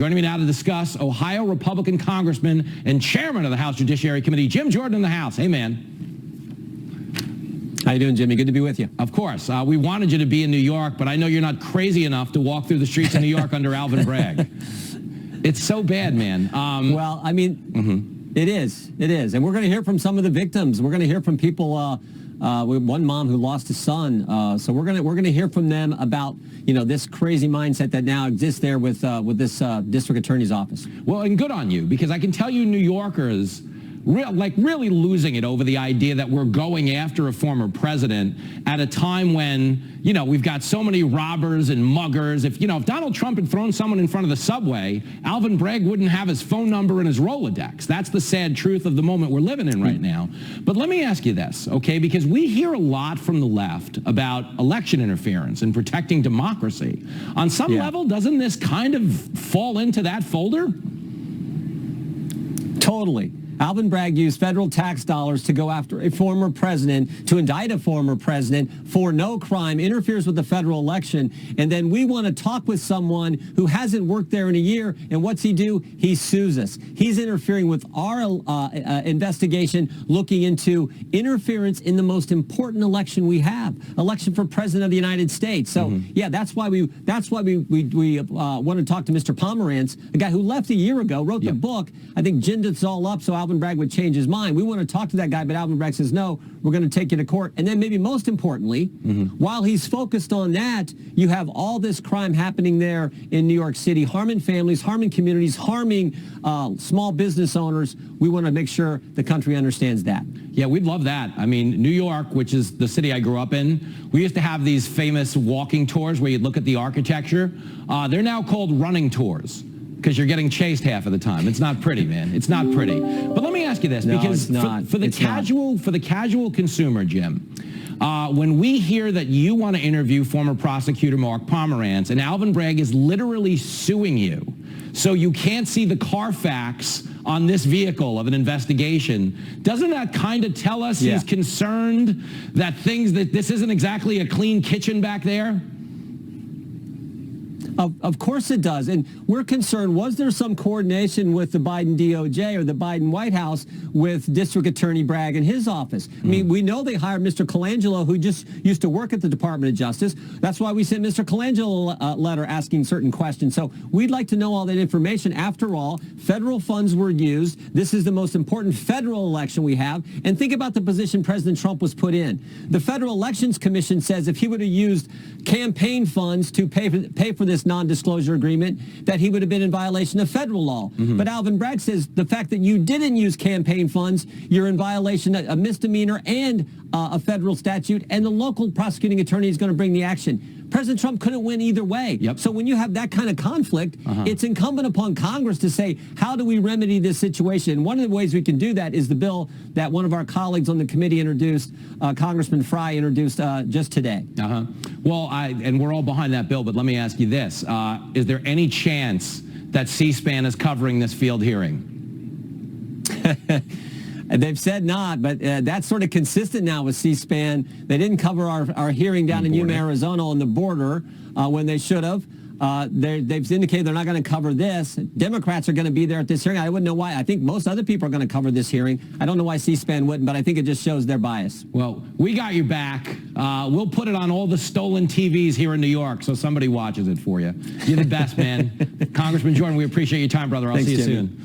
Joining me now to discuss Ohio Republican Congressman and Chairman of the House Judiciary Committee, Jim Jordan in the House. Hey, man. How you doing, Jimmy? Good to be with you. Of course. We wanted you to be in New York, but I know you're not crazy enough to walk through the streets of New York under Alvin Bragg. It's so bad, man. Well, I mean, it is. And we're going to hear from some of the victims. We're going to hear from people, one mom who lost a son. So we're going to hear from them about, this crazy mindset that now exists there with this district attorney's office. Well, and good on you, because I can tell you New Yorkers really losing it over the idea that we're going after a former president at a time when, we've got so many robbers and muggers. If Donald Trump had thrown someone in front of the subway, Alvin Bragg wouldn't have his phone number and his Rolodex. That's the sad truth of the moment we're living in right now. But let me ask you this, okay? Because we hear a lot from the left about election interference and protecting democracy. On some level, doesn't this kind of fall into that folder? Totally. Alvin Bragg used federal tax dollars to go after a former president, to indict a former president for no crime, interferes with the federal election, and then we want to talk with someone who hasn't worked there in a year, and what's he do? He sues us. He's interfering with our investigation, looking into interference in the most important election we have, election for president of the United States. So, yeah, that's why we want to talk to Mr. Pomerantz, a guy who left a year ago, wrote the book. I think ginned this all up so Alvin Bragg would change his mind. We want to talk to that guy, but Alvin Bragg says, no, we're going to take you to court. And then maybe most importantly, while he's focused on that, you have all this crime happening there in New York City, harming families, harming communities, harming small business owners. We want to make sure the country understands that. Yeah, we'd love that. I mean, New York, which is the city I grew up in, we used to have these famous walking tours where you'd look at the architecture. They're now called running tours, because you're getting chased half of the time. It's not pretty, man. It's not pretty. But let me ask you this, because for the casual consumer, Jim, when we hear that you want to interview former prosecutor Mark Pomerantz, and Alvin Bragg is literally suing you, so you can't see the Carfax on this vehicle of an investigation, doesn't that kind of tell us he's concerned that this isn't exactly a clean kitchen back there? Of course it does. And we're concerned, was there some coordination with the Biden DOJ or the Biden White House with District Attorney Bragg and his office? I mean, we know they hired Mr. Colangelo, who just used to work at the Department of Justice. That's why we sent Mr. Colangelo a letter asking certain questions. So we'd like to know all that information. After all, federal funds were used. This is the most important federal election we have. And think about the position President Trump was put in. The Federal Elections Commission says if he would have used campaign funds to pay for this non-disclosure agreement, that he would have been in violation of federal law. But Alvin Bragg says the fact that you didn't use campaign funds, you're in violation of a misdemeanor and a federal statute, and the local prosecuting attorney is going to bring the action. President Trump couldn't win either way. So when you have that kind of conflict, it's incumbent upon Congress to say, how do we remedy this situation? One of the ways we can do that is the bill that one of our colleagues on the committee introduced, Congressman Frye introduced just today. Well, and we're all behind that bill, but let me ask you this. Is there any chance that C-SPAN is covering this field hearing? They've said not, but that's sort of consistent now with C-SPAN. They didn't cover our hearing down in Yuma, Arizona on the border when they should have. They've indicated they're not going to cover this. Democrats are going to be there at this hearing. I wouldn't know why. I think most other people are going to cover this hearing. I don't know why C-SPAN wouldn't, but I think it just shows their bias. Well, we got your back. We'll put it on all the stolen TVs here in New York so somebody watches it for you. You're the best, man. Congressman Jordan, we appreciate your time, brother. I'll see you soon.